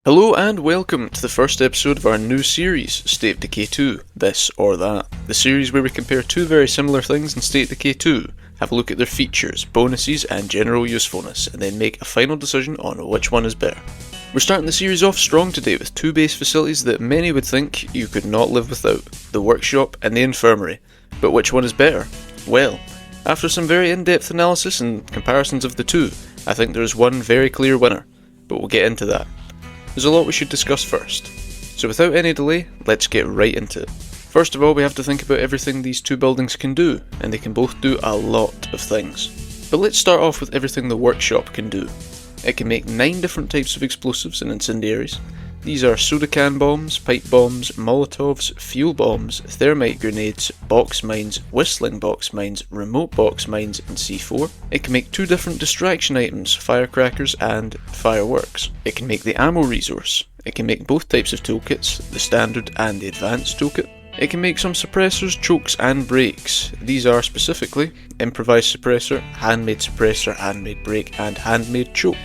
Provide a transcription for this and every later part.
Hello and welcome to the first episode of our new series, State of Decay 2, This or That. The series where we compare two very similar things in State of Decay 2, have a look at their features, bonuses and general usefulness, and then make a final decision on which one is better. We're starting the series off strong today with two base facilities that many would think you could not live without, the workshop and the infirmary. But which one is better? Well, after some very in-depth analysis and comparisons of the two, I think there is one very clear winner, but we'll get into that. There's a lot we should discuss first, so without any delay, let's get right into it. First of all, we have to think about everything these two buildings can do, and they can both do a lot of things. But let's start off with everything the workshop can do. It can make 9 different types of explosives and incendiaries. These are soda can bombs, pipe bombs, molotovs, fuel bombs, thermite grenades, box mines, whistling box mines, remote box mines, and C4. It can make 2 different distraction items, firecrackers and fireworks. It can make the ammo resource. It can make both types of toolkits, the standard and the advanced toolkit. It can make some suppressors, chokes and brakes. These are specifically improvised suppressor, handmade brake and handmade choke.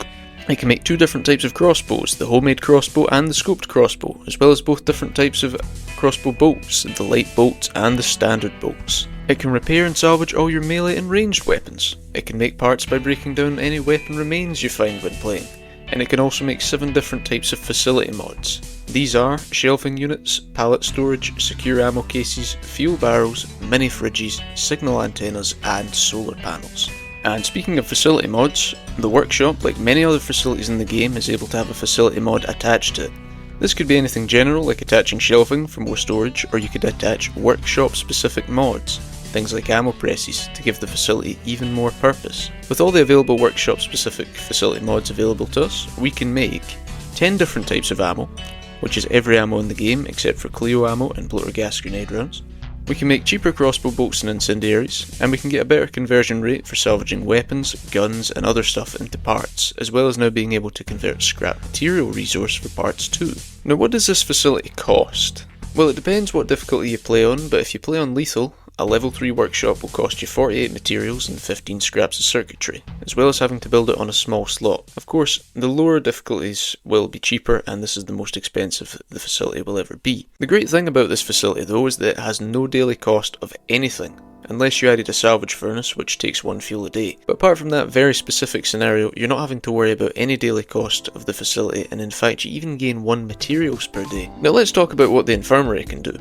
It can make 2 different types of crossbows, the homemade crossbow and the scoped crossbow, as well as both different types of crossbow bolts, the light bolts and the standard bolts. It can repair and salvage all your melee and ranged weapons. It can make parts by breaking down any weapon remains you find when playing. And it can also make 7 different types of facility mods. These are shelving units, pallet storage, secure ammo cases, fuel barrels, mini fridges, signal antennas and solar panels. And speaking of facility mods, the workshop, like many other facilities in the game, is able to have a facility mod attached to it. This could be anything general, like attaching shelving for more storage, or you could attach workshop specific mods, things like ammo presses, to give the facility even more purpose. With all the available workshop specific facility mods available to us, we can make 10 different types of ammo, which is every ammo in the game except for Cleo ammo and bloater gas grenade rounds. We can make cheaper crossbow bolts and incendiaries, and we can get a better conversion rate for salvaging weapons, guns and other stuff into parts, as well as now being able to convert scrap material resource for parts too. Now what does this facility cost? Well, it depends what difficulty you play on, but if you play on lethal, a level 3 workshop will cost you 48 materials and 15 scraps of circuitry, as well as having to build it on a small slot. Of course, the lower difficulties will be cheaper, and this is the most expensive the facility will ever be. The great thing about this facility though is that it has no daily cost of anything, unless you added a salvage furnace, which takes 1 fuel a day. But apart from that very specific scenario, you're not having to worry about any daily cost of the facility, and in fact you even gain 1 materials per day. Now let's talk about what the infirmary can do.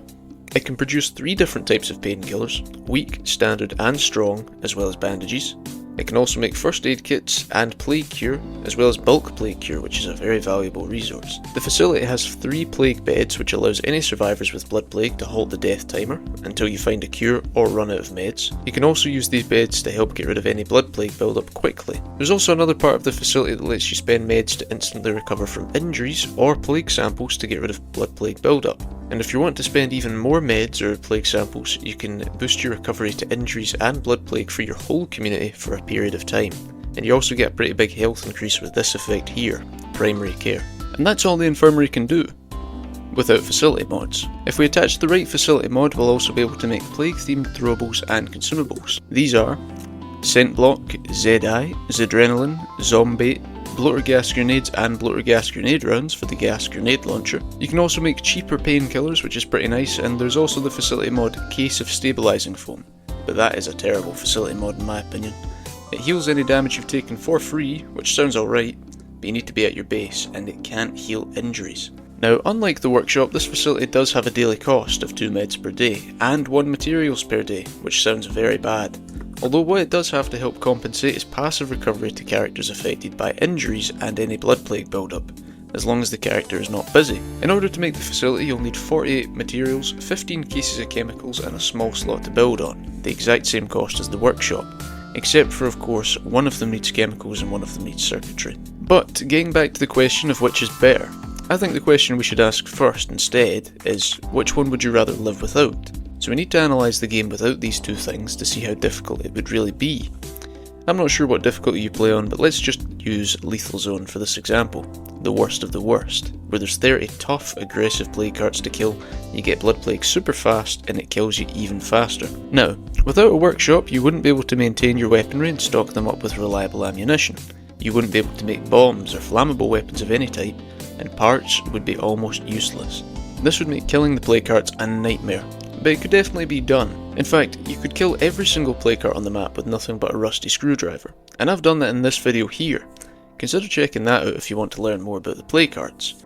It can produce 3 different types of painkillers, weak, standard and strong, as well as bandages. It can also make first aid kits and plague cure, as well as bulk plague cure, which is a very valuable resource. The facility has 3 plague beds, which allows any survivors with blood plague to halt the death timer until you find a cure or run out of meds. You can also use these beds to help get rid of any blood plague buildup quickly. There's also another part of the facility that lets you spend meds to instantly recover from injuries or plague samples to get rid of blood plague buildup. And if you want to spend even more meds or plague samples, you can boost your recovery to injuries and blood plague for your whole community for a period of time. And you also get a pretty big health increase with this effect here, primary care. And that's all the infirmary can do, without facility mods. If we attach the right facility mod, we'll also be able to make plague themed throwables and consumables. These are Scent Block, ZI, Zedrenaline, Zombie, bloater gas grenades and bloater gas grenade rounds for the gas grenade launcher. You can also make cheaper painkillers, which is pretty nice, and there's also the facility mod Case of Stabilizing Foam, but that is a terrible facility mod in my opinion. It heals any damage you've taken for free, which sounds alright, but you need to be at your base, and it can't heal injuries. Now, unlike the workshop, this facility does have a daily cost of 2 meds per day, and 1 materials per day, which sounds very bad. Although what it does have to help compensate is passive recovery to characters affected by injuries and any blood plague buildup, as long as the character is not busy. In order to make the facility, you'll need 48 materials, 15 cases of chemicals and a small slot to build on, the exact same cost as the workshop, except for, of course, one of them needs chemicals and one of them needs circuitry. But getting back to the question of which is better, I think the question we should ask first instead is, which one would you rather live without? So we need to analyse the game without these 2 things to see how difficult it would really be. I'm not sure what difficulty you play on, but let's just use Lethal Zone for this example, the worst of the worst, where there's 30 tough, aggressive plague carts to kill, you get blood plague super fast, and it kills you even faster. Now, without a workshop, you wouldn't be able to maintain your weaponry and stock them up with reliable ammunition. You wouldn't be able to make bombs or flammable weapons of any type, and parts would be almost useless. This would make killing the play carts a nightmare, but it could definitely be done. In fact, you could kill every single play cart on the map with nothing but a rusty screwdriver, and I've done that in this video here. Consider checking that out if you want to learn more about the play carts.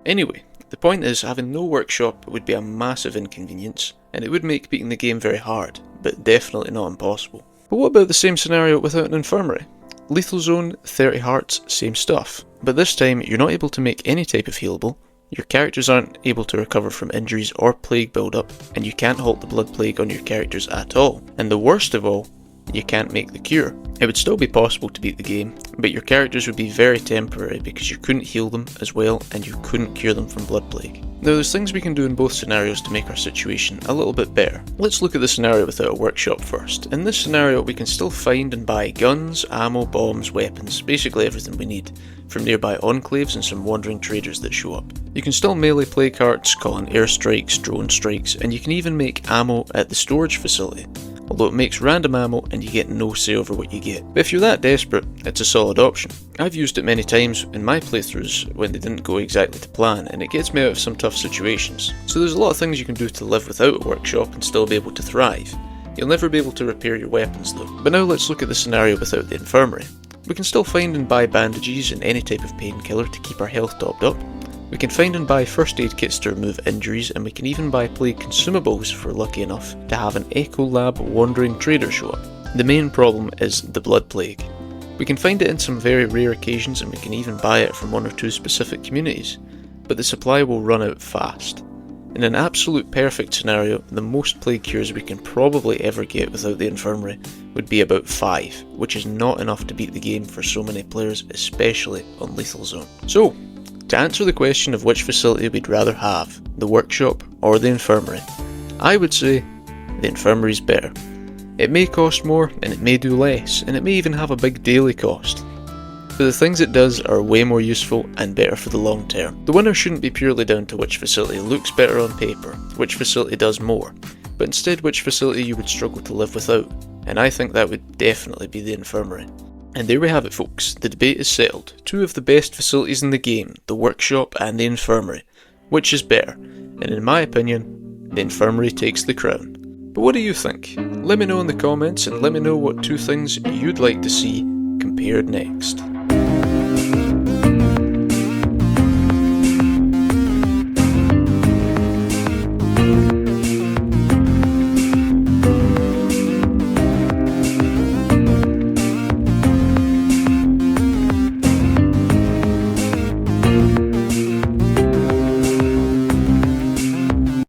Anyway, the point is, having no workshop would be a massive inconvenience, and it would make beating the game very hard, but definitely not impossible. But what about the same scenario without an infirmary? Lethal zone, 30 hearts, same stuff, but this time you're not able to make any type of healable, your characters aren't able to recover from injuries or plague build-up, and you can't halt the blood plague on your characters at all. And the worst of all, you can't make the cure. It would still be possible to beat the game, but your characters would be very temporary because you couldn't heal them as well and you couldn't cure them from blood plague. Now there's things we can do in both scenarios to make our situation a little bit better. Let's look at the scenario without a workshop first. In this scenario we can still find and buy guns, ammo, bombs, weapons, basically everything we need, from nearby enclaves and some wandering traders that show up. You can still melee play carts, call in airstrikes, drone strikes, and you can even make ammo at the storage facility, although it makes random ammo and you get no say over what you get. But if you're that desperate, it's a solid option. I've used it many times in my playthroughs when they didn't go exactly to plan, and it gets me out of some tough situations. So there's a lot of things you can do to live without a workshop and still be able to thrive. You'll never be able to repair your weapons though. But now let's look at the scenario without the infirmary. We can still find and buy bandages and any type of painkiller to keep our health topped up. We can find and buy first aid kits to remove injuries, and we can even buy plague consumables if we're lucky enough to have an Echo Lab wandering trader show up. The main problem is the blood plague. We can find it in some very rare occasions, and we can even buy it from one or two specific communities, but the supply will run out fast. In an absolute perfect scenario, the most plague cures we can probably ever get without the infirmary would be about 5, which is not enough to beat the game for so many players, especially on Lethal Zone. So, to answer the question of which facility we'd rather have, the workshop or the infirmary, I would say the infirmary's better. It may cost more, and it may do less, and it may even have a big daily cost, but the things it does are way more useful and better for the long term. The winner shouldn't be purely down to which facility looks better on paper, which facility does more, but instead which facility you would struggle to live without, and I think that would definitely be the infirmary. And there we have it folks, the debate is settled. 2 of the best facilities in the game, the workshop and the infirmary. Which is better? And in my opinion, the infirmary takes the crown. But what do you think? Let me know in the comments, and let me know what 2 things you'd like to see compared next.